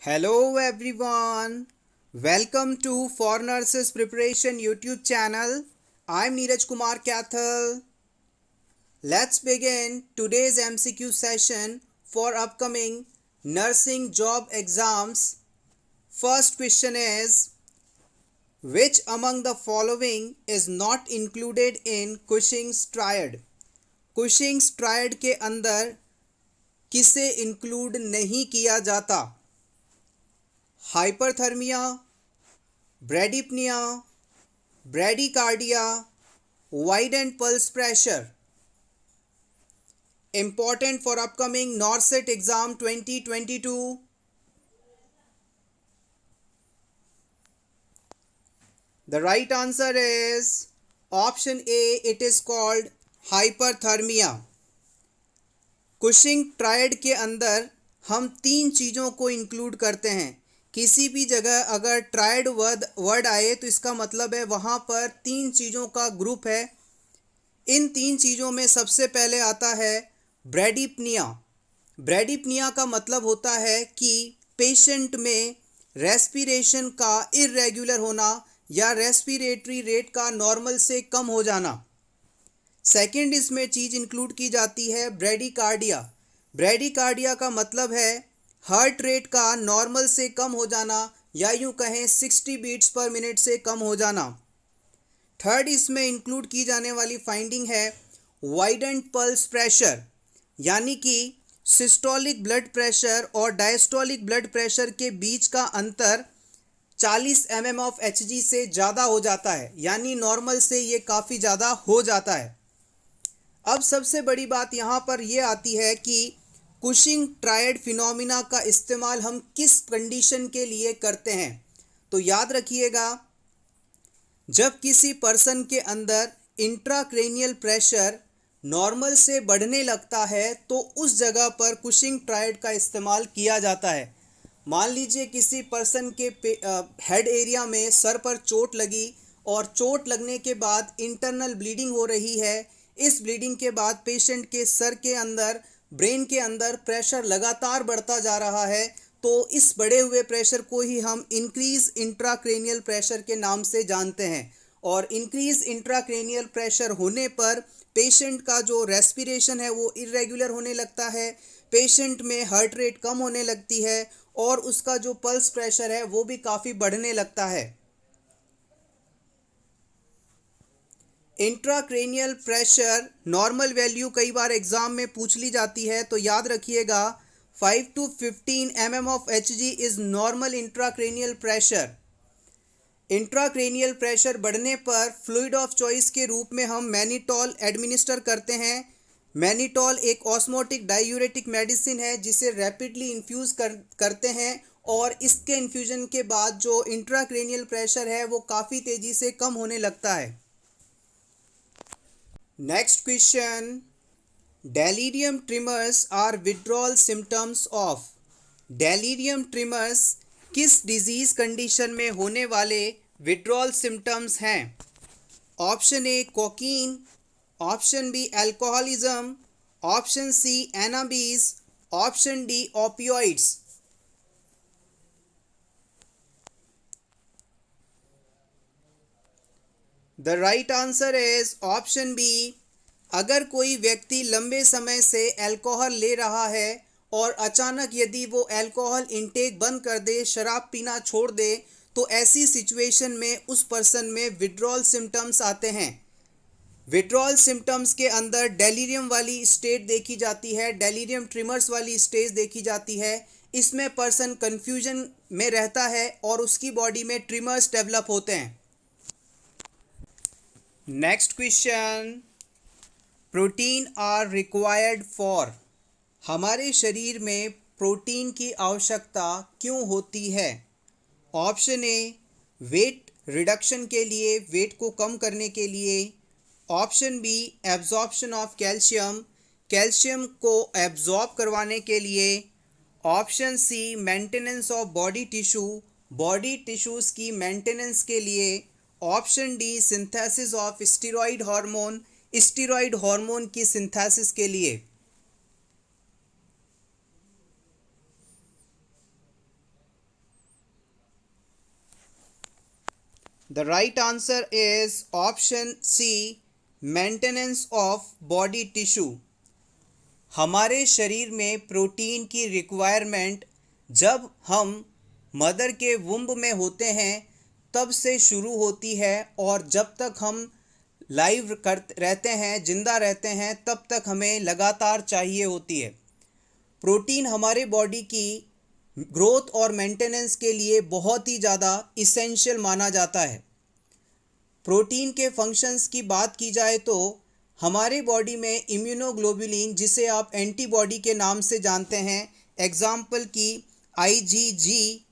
Hello everyone. Welcome to For Nurses Preparation YouTube channel. I'm Neeraj Kumar Kathal. Let's begin today's MCQ session for upcoming nursing job exams. First question is, which among the following is not included in Cushing's triad? Cushing's triad के अंदर किसे include नहीं किया जाता? Hyperthermia, bradypnea, bradycardia, wide and pulse pressure. Important for upcoming NORCET exam 2022. The right answer is option A. It is called hyperthermia. Cushing triad के अंदर हम तीन चीज़ों को इंक्लूड करते हैं. किसी भी जगह अगर ट्रायड वर्ड आए तो इसका मतलब है वहाँ पर तीन चीज़ों का ग्रुप है. इन तीन चीज़ों में सबसे पहले आता है ब्रेडिप्निया. ब्रेडिप्निया का मतलब होता है कि पेशेंट में रेस्पिरेशन का इरेगुलर होना या रेस्पिरेटरी रेट का नॉर्मल से कम हो जाना. सेकंड इसमें चीज़ इंक्लूड की जाती है ब्रेडिकार्डिया. ब्रेडिकार्डिया का मतलब है हार्ट रेट का नॉर्मल से कम हो जाना या यूँ कहें 60 बीट्स पर मिनट से कम हो जाना. थर्ड इसमें इंक्लूड की जाने वाली फाइंडिंग है वाइडेंड पल्स प्रेशर, यानी कि सिस्टोलिक ब्लड प्रेशर और डायस्टोलिक ब्लड प्रेशर के बीच का अंतर 40 mm ऑफ Hg से ज़्यादा हो जाता है, यानी नॉर्मल से ये काफ़ी ज़्यादा हो जाता है. अब सबसे बड़ी बात यहाँ पर यह आती है कि कुशिंग ट्रायड फिनोमिना का इस्तेमाल हम किस कंडीशन के लिए करते हैं. तो याद रखिएगा, जब किसी पर्सन के अंदर इंट्राक्रेनियल प्रेशर नॉर्मल से बढ़ने लगता है तो उस जगह पर कुशिंग ट्रायड का इस्तेमाल किया जाता है. मान लीजिए किसी पर्सन के हेड एरिया में सर पर चोट लगी और चोट लगने के बाद इंटरनल ब्लीडिंग हो रही है. इस ब्लीडिंग के बाद पेशेंट के सर के अंदर, ब्रेन के अंदर प्रेशर लगातार बढ़ता जा रहा है. तो इस बढ़े हुए प्रेशर को ही हम इंक्रीज इंट्राक्रेनियल प्रेशर के नाम से जानते हैं. और इंक्रीज इंट्राक्रेनियल प्रेशर होने पर पेशेंट का जो रेस्पिरेशन है वो इरेगुलर होने लगता है, पेशेंट में हार्ट रेट कम होने लगती है और उसका जो पल्स प्रेशर है वो भी काफ़ी बढ़ने लगता है. इंट्राक्रेनियल प्रेशर नॉर्मल वैल्यू कई बार एग्जाम में पूछ ली जाती है, तो याद रखिएगा 5 to 15 mm of Hg is normal intracranial pressure. Intracranial pressure बढ़ने पर फ्लूइड ऑफ चॉइस के रूप में हम मैनिटॉल एडमिनिस्टर करते हैं. मैनिटॉल एक ऑस्मोटिक डायूरेटिक मेडिसिन है जिसे रैपिडली इन्फ्यूज़ करते हैं और इसके इन्फ्यूजन के बाद जो इंट्राक्रेनियल प्रेशर है वो काफ़ी तेज़ी से कम होने लगता है. Next question, delirium tremens are withdrawal symptoms of. Delirium tremens किस डिजीज़ कंडीशन में होने वाले विड्रॉल सिम्टम्स हैं. Option A cocaine, option B alcoholism, option C cannabis, option D opioids. The right answer is option B. अगर कोई व्यक्ति लंबे समय से अल्कोहल ले रहा है और अचानक यदि वो अल्कोहल इंटेक बंद कर दे, शराब पीना छोड़ दे, तो ऐसी सिचुएशन में उस पर्सन में विड्रॉल सिम्टम्स आते हैं. विड्रॉल सिम्टम्स के अंदर डेलीरियम वाली स्टेट देखी जाती है, डेलीरियम ट्रिमर्स वाली स्टेज देखी जाती है. इसमें पर्सन कन्फ्यूजन में रहता है और उसकी बॉडी में ट्रिमर्स डेवलप होते हैं. Next question, protein are required for. हमारे शरीर में प्रोटीन की आवश्यकता क्यों होती है. ऑप्शन ए वेट रिडक्शन के लिए, वेट को कम करने के लिए. Option B absorption of calcium, calcium को एब्जॉर्ब करवाने के लिए. Option C maintenance of body tissue, body tissues की मेंटेनेंस के लिए. Option D synthesis of steroid hormone, steroid hormone की सिंथेसिस के लिए. The right answer is option C, maintenance of body tissue. हमारे शरीर में प्रोटीन की रिक्वायरमेंट जब हम मदर के वुम्ब में होते हैं तब से शुरू होती है, और जब तक हम लाइव रहते हैं, जिंदा रहते हैं, तब तक हमें लगातार चाहिए होती है। प्रोटीन हमारे बॉडी की ग्रोथ और मेंटेनेंस के लिए बहुत ही ज़्यादा इसेंशियल माना जाता है। प्रोटीन के फंक्शंस की बात की जाए तो हमारे बॉडी में इम्यूनोग्लोबुलिन, जिसे आप एंटीबॉडी के नाम से जानते हैं, एग्जाम्पल की आईजीजी,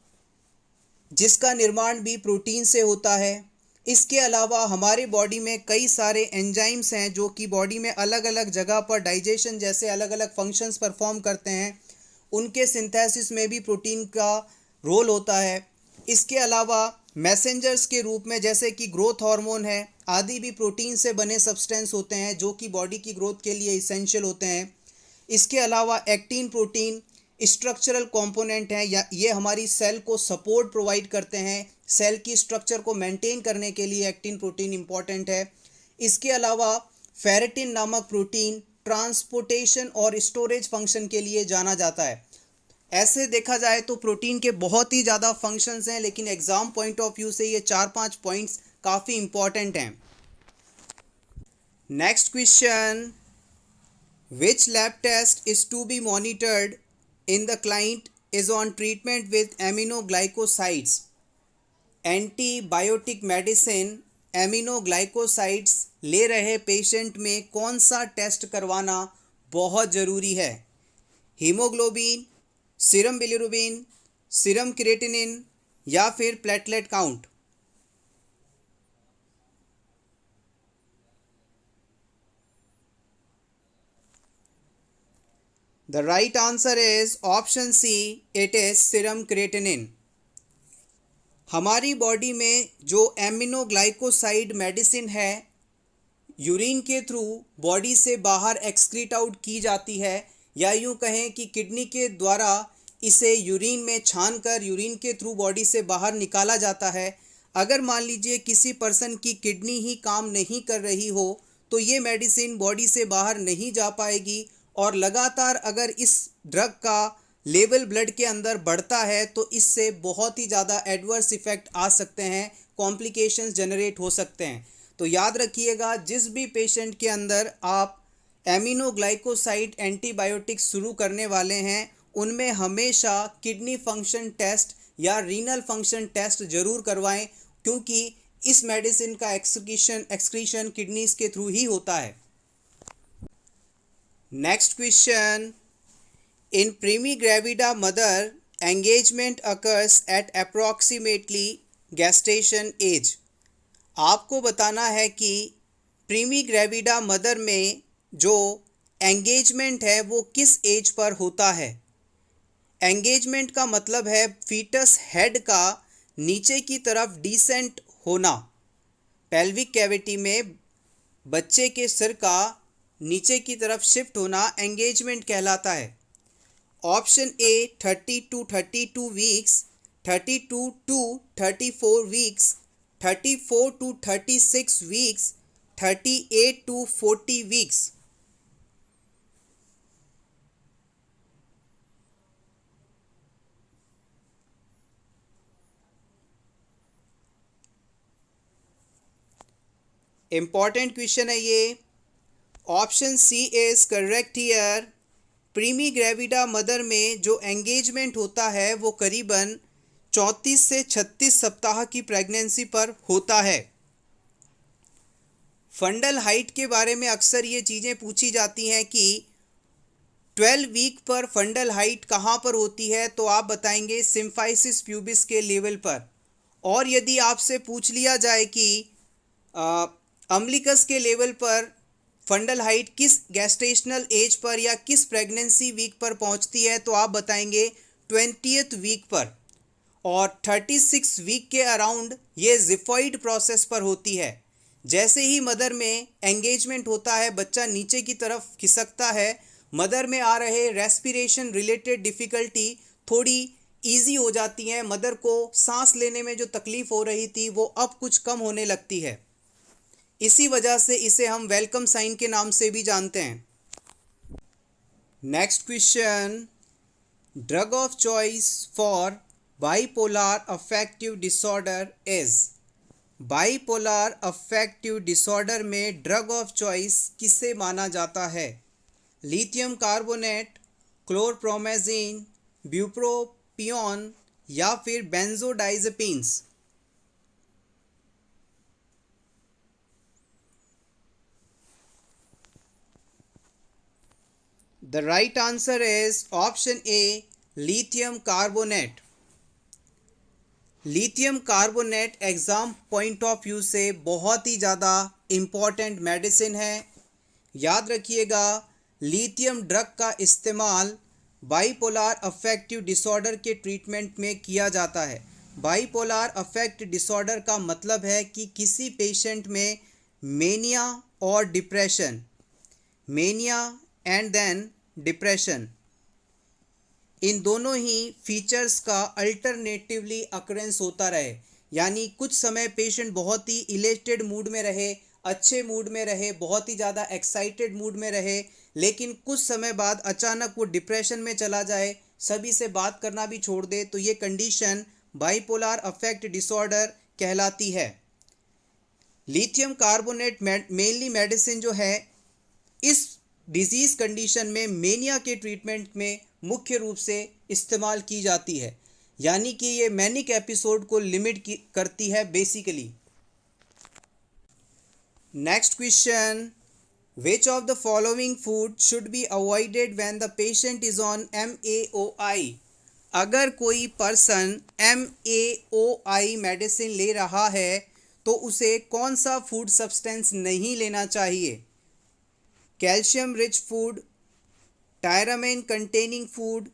जिसका निर्माण भी प्रोटीन से होता है। इसके अलावा हमारे बॉडी में कई सारे एंजाइम्स हैं जो कि बॉडी में अलग अलग जगह पर डाइजेशन जैसे अलग अलग फंक्शंस परफॉर्म करते हैं। उनके सिंथेसिस में भी प्रोटीन का रोल होता है। इसके अलावा मैसेंजर्स के रूप में जैसे कि ग्रोथ हार्मोन है आदि भी प्रोटीन से बने सब्सटेंस होते हैं जो कि बॉडी की ग्रोथ के लिए इसेंशियल होते हैं। इसके अलावा एक्टिन प्रोटीन स्ट्रक्चरल कंपोनेंट हैं, या ये हमारी सेल को सपोर्ट प्रोवाइड करते हैं। सेल की स्ट्रक्चर को मेंटेन करने के लिए एक्टिन प्रोटीन इंपॉर्टेंट है। इसके अलावा फेरेटिन नामक प्रोटीन ट्रांसपोर्टेशन और स्टोरेज फंक्शन के लिए जाना जाता है। ऐसे देखा जाए तो प्रोटीन के बहुत ही ज़्यादा फंक्शंस हैं, लेकिन एग्ज़ाम पॉइंट ऑफ व्यू से ये 4-5 पॉइंट्स काफ़ी इंपॉर्टेंट हैं। Next question, which lab test is to be monitored in the client is on treatment with aminoglycosides. Antibiotic medicine aminoglycosides ले रहे पेशेंट में कौन सा टेस्ट करवाना बहुत ज़रूरी है? Haemoglobin, serum bilirubin, serum creatinine या फिर platelet count? The right answer is option C, it is serum creatinine. हमारी बॉडी में जो एमिनोग्लाइकोसाइड मेडिसिन है यूरिन के थ्रू बॉडी से बाहर एक्सक्रीट आउट की जाती है, या यूँ कहें कि किडनी के द्वारा इसे यूरिन में छानकर यूरिन के थ्रू बॉडी से बाहर निकाला जाता है। अगर मान लीजिए किसी पर्सन की किडनी ही काम नहीं कर रही हो तो ये मेडिसिन बॉडी से बाहर नहीं जा पाएगी, और लगातार अगर इस ड्रग का लेवल ब्लड के अंदर बढ़ता है तो इससे बहुत ही ज़्यादा एडवर्स इफ़ेक्ट आ सकते हैं, कॉम्प्लिकेशंस जनरेट हो सकते हैं। तो याद रखिएगा, जिस भी पेशेंट के अंदर आप एमिनोग्लाइकोसाइड एंटीबायोटिक्स शुरू करने वाले हैं उनमें हमेशा किडनी फंक्शन टेस्ट या रीनल फंक्शन टेस्ट ज़रूर करवाएं, क्योंकि इस मेडिसिन का एक्सक्रीशन किडनीज के थ्रू ही होता है। Next question, in primi gravida mother engagement occurs at approximately gestation age. आपको बताना है कि प्रीमी ग्रेविडा मदर में जो एंगेजमेंट है वो किस एज पर होता है। एंगेजमेंट का मतलब है फीटस हेड का नीचे की तरफ डिसेंट होना। पेल्विक कैविटी में बच्चे के सिर का नीचे की तरफ शिफ्ट होना एंगेजमेंट कहलाता है। Option A 30 to 32 weeks, 32 to 34 weeks, 34 to 36 weeks, 38 to 40 weeks. Important question है ये। Option C is correct here. Primi gravida mother में जो एंगेजमेंट होता है वो करीबन 34 से 36 सप्ताह की प्रेगनेंसी पर होता है। फंडल हाइट के बारे में अक्सर ये चीज़ें पूछी जाती हैं कि 12 वीक पर फंडल हाइट कहाँ पर होती है, तो आप बताएंगे सिम्फाइसिस प्यूबिस के लेवल पर। और यदि आपसे पूछ लिया जाए कि अम्बिलिकस के लेवल पर फंडल हाइट किस गैस्टेशनल एज पर या किस प्रेगनेंसी वीक पर पहुंचती है, तो आप बताएंगे 20th वीक पर। और 36 वीक के अराउंड ये जिफॉइड प्रोसेस पर होती है। जैसे ही मदर में एंगेजमेंट होता है बच्चा नीचे की तरफ खिसकता है, मदर में आ रहे रेस्पिरेशन रिलेटेड डिफ़िकल्टी थोड़ी ईजी हो जाती हैं। मदर को सांस लेने में जो तकलीफ हो रही थी वो अब कुछ कम होने लगती है। इसी वजह से इसे हम वेलकम साइन के नाम से भी जानते हैं। Next question, drug of choice for bipolar affective disorder is. Bipolar affective disorder में ड्रग ऑफ चॉइस किसे माना जाता है? लिथियम कार्बोनेट, क्लोरप्रोमेजीन, ब्यूप्रोपियोन या फिर benzodiazepines. The right answer is option A, lithium carbonate. Lithium carbonate exam point of view से बहुत ही ज़्यादा इम्पॉर्टेंट मेडिसिन है। याद रखिएगा, लिथियम ड्रग का इस्तेमाल बाइपोलर अफेक्टिव डिसऑर्डर के ट्रीटमेंट में किया जाता है। बाइपोलर अफेक्ट डिसऑर्डर का मतलब है कि किसी पेशेंट में मेनिया और depression, mania and then depression, इन दोनों ही फीचर्स का अल्टरनेटिवली अकरेंस होता रहे। यानी कुछ समय पेशेंट बहुत ही इलेटेड मूड में रहे, अच्छे मूड में रहे, बहुत ही ज़्यादा एक्साइटेड मूड में रहे, लेकिन कुछ समय बाद अचानक वो डिप्रेशन में चला जाए, सभी से बात करना भी छोड़ दे, तो ये कंडीशन बाइपोलर अफेक्ट डिसऑर्डर कहलाती है। लिथियम कार्बोनेट मेनली मेडिसिन जो है इस डिजीज़ कंडीशन में मेनिया के ट्रीटमेंट में मुख्य रूप से इस्तेमाल की जाती है। यानी कि ये मैनिक एपिसोड को लिमिट करती है basically. Next question, which of the following food should be avoided when the patient is on MAOI। अगर कोई पर्सन MAOI मेडिसिन ले रहा है तो उसे कौन सा फूड सब्सटेंस नहीं लेना चाहिए? Calcium rich food, tyramine containing food,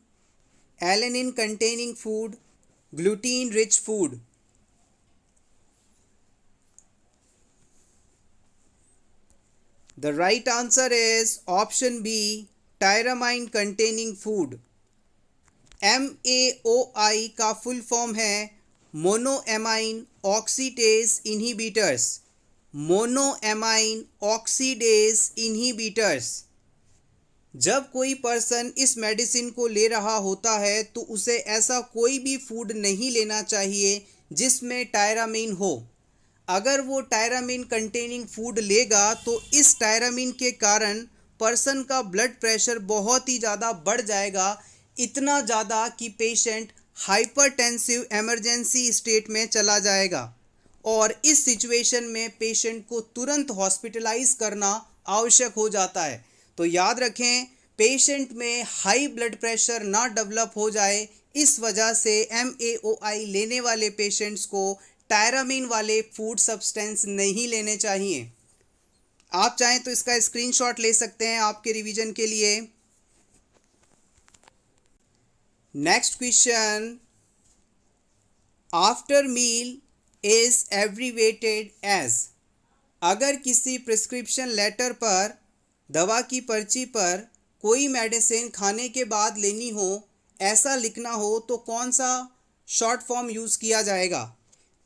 alanine containing food, gluten rich food. The right answer is option B, tyramine containing food. MAOI का फुल फॉर्म है monoamine oxidase inhibitors. Monoamine oxidase inhibitors. जब कोई person इस medicine को ले रहा होता है तो उसे ऐसा कोई भी फूड नहीं लेना चाहिए जिसमें टायरामीन हो। अगर वो टायरामीन कंटेनिंग फूड लेगा तो इस टायरामीन के कारण पर्सन का ब्लड प्रेशर बहुत ही ज़्यादा बढ़ जाएगा, इतना ज़्यादा कि पेशेंट हाइपरटेंसिव इमरजेंसी स्टेट में चला जाएगा और इस सिचुएशन में पेशेंट को तुरंत हॉस्पिटलाइज करना आवश्यक हो जाता है। तो याद रखें, पेशेंट में हाई ब्लड प्रेशर ना डेवलप हो जाए, इस वजह से MAOI लेने वाले पेशेंट्स को टायरामीन वाले फूड सब्सटेंस नहीं लेने चाहिए। आप चाहें तो इसका स्क्रीनशॉट ले सकते हैं आपके रिवीजन के लिए। Next question, after meal is abbreviated as. अगर किसी प्रिस्क्रिप्शन लेटर पर, दवा की पर्ची पर कोई मेडिसिन खाने के बाद लेनी हो ऐसा लिखना हो तो कौन सा शॉर्ट फॉर्म यूज़ किया जाएगा?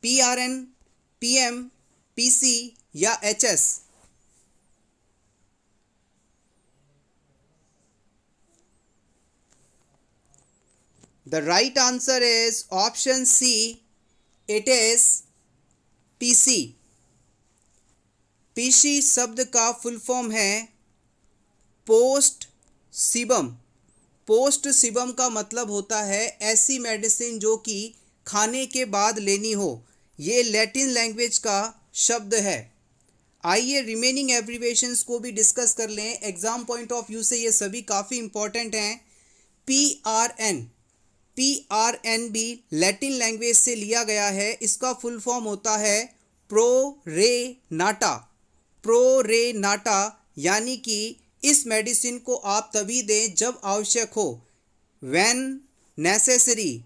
PRN, PM, PC या HS? The right answer is option C, it is PC। PC शब्द का फुल फॉर्म है पोस्ट सिबम। पोस्ट सिबम का मतलब होता है ऐसी मेडिसिन जो कि खाने के बाद लेनी हो। ये लैटिन लैंग्वेज का शब्द है। आइए रिमेनिंग एब्रीवेशंस को भी डिस्कस कर लें। एग्जाम पॉइंट ऑफ व्यू से ये सभी काफ़ी इंपॉर्टेंट हैं। PRN भी लैटिन लैंग्वेज से लिया गया है। इसका फुल फॉर्म होता है प्रोरेनाटा। प्रोरेनाटा यानी कि इस मेडिसिन को आप तभी दें जब आवश्यक हो, व्हेन नेसेसरी।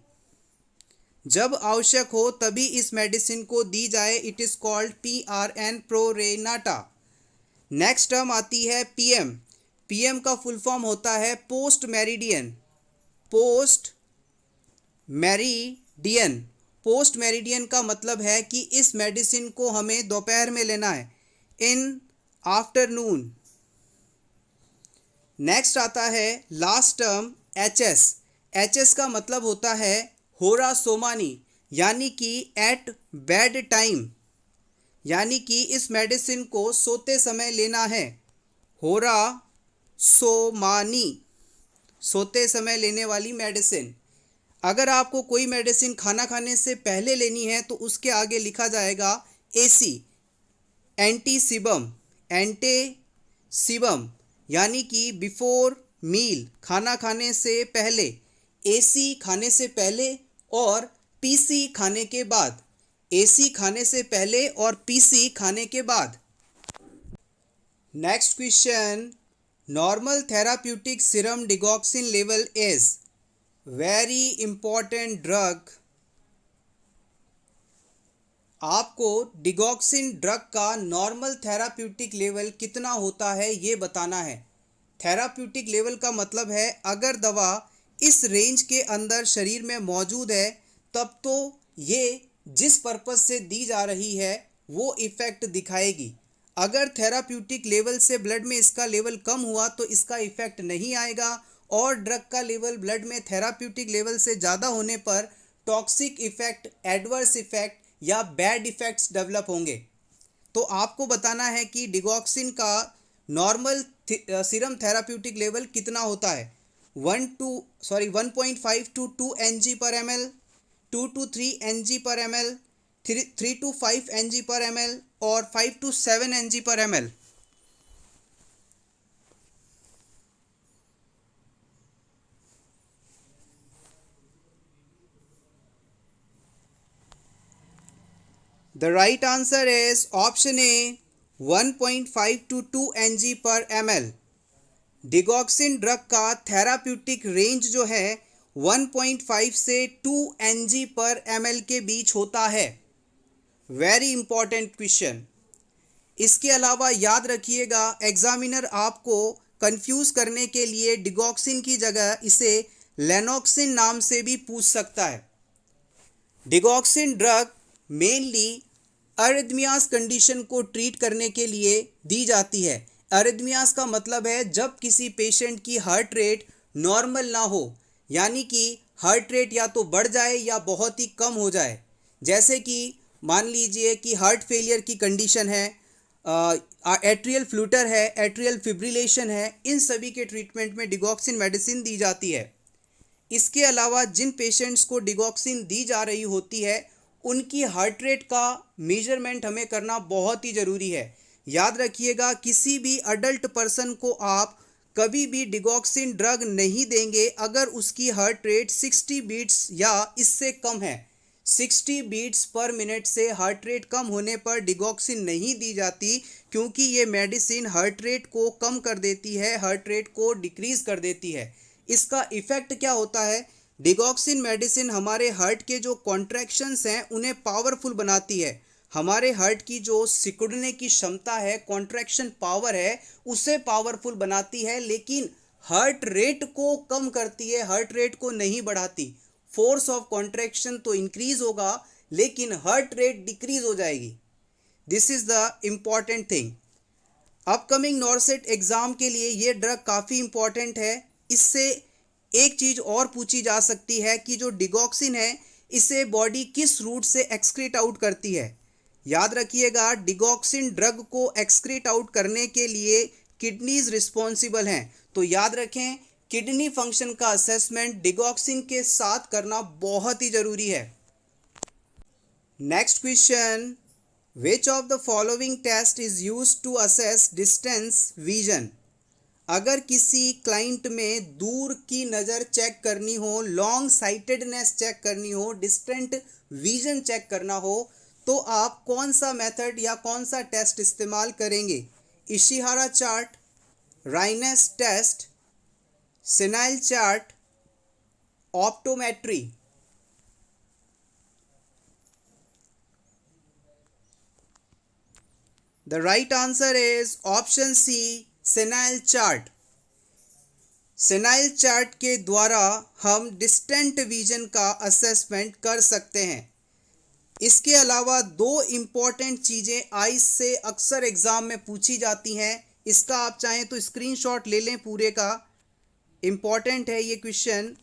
जब आवश्यक हो तभी इस मेडिसिन को दी जाए। It is called PRN, pro re nata. Next term आती है PM। PM का फुल फॉर्म होता है post meridian. Post meridian. Post meridian का मतलब है कि इस मेडिसिन को हमें दोपहर में लेना है, इन आफ्टरनून। नेक्स्ट आता है लास्ट टर्म एच एस का मतलब होता है होरा सोमानी, यानी कि एट बेड टाइम, यानी कि इस मेडिसिन को सोते समय लेना है। होरा सोमानी, सोते समय लेने वाली मेडिसिन। अगर आपको कोई मेडिसिन खाना खाने से पहले लेनी है तो उसके आगे लिखा जाएगा एसी, एंटीसिबम, एंटीसिबम, यानी कि बिफोर मील, खाना खाने से पहले। एसी खाने से पहले और पीसी खाने के बाद। एसी खाने से पहले और पीसी खाने के बाद। Next question, normal therapeutic serum digoxin level is very important drug. आपको डिगॉक्सिन ड्रग का नॉर्मल थेराप्यूटिक लेवल कितना होता है ये बताना है। थेराप्यूटिक लेवल का मतलब है अगर दवा इस रेंज के अंदर शरीर में मौजूद है तब तो ये जिस पर्पस से दी जा रही है वो इफ़ेक्ट दिखाएगी। अगर थेराप्यूटिक लेवल से ब्लड में इसका लेवल कम हुआ तो इसका इफ़ेक्ट नहीं आएगा, और ड्रग का लेवल ब्लड में थेराप्यूटिक लेवल से ज़्यादा होने पर टॉक्सिक इफ़ेक्ट, एडवर्स इफ़ेक्ट या बैड इफ़ेक्ट्स डेवलप होंगे। तो आपको बताना है कि डिगॉक्सिन का नॉर्मल सीरम थेराप्यूटिक लेवल कितना होता है। 1.5 to 2 ng per ml, 2 to 3 ng per ml, 3 to 5 ng per ml और 5 to 7 ng per ml। The right answer is option A, 1.5 to 2 ng per ml। Digoxin drug का therapeutic range जो है 1.5 से 2 ng पर ml के बीच होता है। Very important question. इसके अलावा याद रखिएगा, एग्जामिनर आपको कंफ्यूज करने के लिए डिगॉक्सिन की जगह इसे लेनॉक्सिन नाम से भी पूछ सकता है। डिगॉक्सिन ड्रग मेनली अरिथमियास कंडीशन को ट्रीट करने के लिए दी जाती है। अरिथमियास का मतलब है जब किसी पेशेंट की हार्ट रेट नॉर्मल ना हो, यानी कि हार्ट रेट या तो बढ़ जाए या बहुत ही कम हो जाए। जैसे कि मान लीजिए कि हार्ट फेलियर की कंडीशन है, एट्रियल फ्लूटर है, एट्रियल फिब्रिलेशन है, इन सभी के ट्रीटमेंट में डिगॉक्सिन मेडिसिन दी जाती है। इसके अलावा जिन पेशेंट्स को डिगॉक्सिन दी जा रही होती है उनकी हार्ट रेट का मेजरमेंट हमें करना बहुत ही ज़रूरी है। याद रखिएगा, किसी भी अडल्ट पर्सन को आप कभी भी डिगॉक्सिन ड्रग नहीं देंगे अगर उसकी हार्ट रेट 60 बीट्स या इससे कम है। 60 बीट्स पर मिनट से हार्ट रेट कम होने पर डिगॉक्सिन नहीं दी जाती, क्योंकि ये मेडिसिन हार्ट रेट को कम कर देती है, हार्ट रेट को डिक्रीज कर देती है। इसका इफ़ेक्ट क्या होता है, डिगॉक्सिन मेडिसिन हमारे हार्ट के जो कॉन्ट्रैक्शंस हैं उन्हें पावरफुल बनाती है। हमारे हार्ट की जो सिकुड़ने की क्षमता है, कॉन्ट्रैक्शन पावर है, उसे पावरफुल बनाती है, लेकिन हार्ट रेट को कम करती है, हार्ट रेट को नहीं बढ़ाती। फोर्स ऑफ कॉन्ट्रैक्शन तो इंक्रीज होगा लेकिन हार्ट रेट डिक्रीज हो जाएगी। This is the important thing. Upcoming नॉर्सेट exam के लिए ये ड्रग काफ़ी इंपॉर्टेंट है। इससे एक चीज़ और पूछी जा सकती है कि जो डिगॉक्सिन है इसे बॉडी किस रूट से एक्सक्रीट आउट करती है। याद रखिएगा, डिगॉक्सिन ड्रग को एक्सक्रीट आउट करने के लिए किडनीज रिस्पॉन्सिबल हैं। तो याद रखें, किडनी फंक्शन का असेसमेंट डिगॉक्सिन के साथ करना बहुत ही ज़रूरी है। Next question, which of the following test is use to assess distance vision. अगर किसी क्लाइंट में दूर की नज़र चेक करनी हो, लॉन्ग साइटेडनेस चेक करनी हो, डिस्टेंट विजन चेक करना हो, तो आप कौन सा मेथड या कौन सा टेस्ट इस्तेमाल करेंगे। Ishihara chart, Rinne's test, senile chart, optometry. The right answer is option C, senile chart। Senile chart के द्वारा हम डिस्टेंट विजन का असेसमेंट कर सकते हैं। इसके अलावा दो इम्पॉर्टेंट चीज़ें आइज से अक्सर एग्ज़ाम में पूछी जाती हैं। इसका आप चाहें तो स्क्रीनशॉट ले लें, पूरे का इम्पॉर्टेंट है ये क्वेश्चन।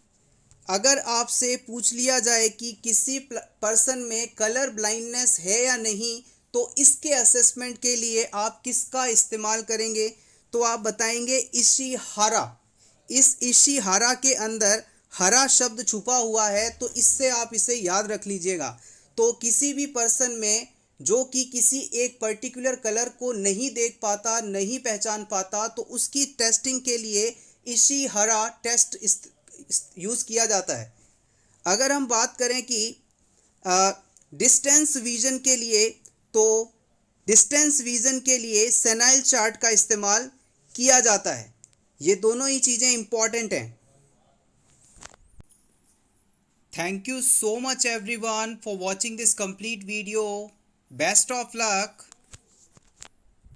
अगर आपसे पूछ लिया जाए कि किसी पर्सन में कलर ब्लाइंडनेस है या नहीं, तो इसके असेसमेंट के लिए आप किसका इस्तेमाल करेंगे, तो आप बताएंगे इशिहारा। इस इशिहारा के अंदर हरा शब्द छुपा हुआ है, तो इससे आप इसे याद रख लीजिएगा। तो किसी भी पर्सन में जो कि किसी एक पर्टिकुलर कलर को नहीं देख पाता, नहीं पहचान पाता, तो उसकी टेस्टिंग के लिए इशिहारा टेस्ट यूज़ किया जाता है। अगर हम बात करें कि डिस्टेंस विजन के लिए, तो डिस्टेंस विजन के लिए सेनाइल चार्ट का इस्तेमाल किया जाता है। ये दोनों ही चीज़ें इंपॉर्टेंट हैं। Thank you so much everyone for watching this complete video. Best of luck.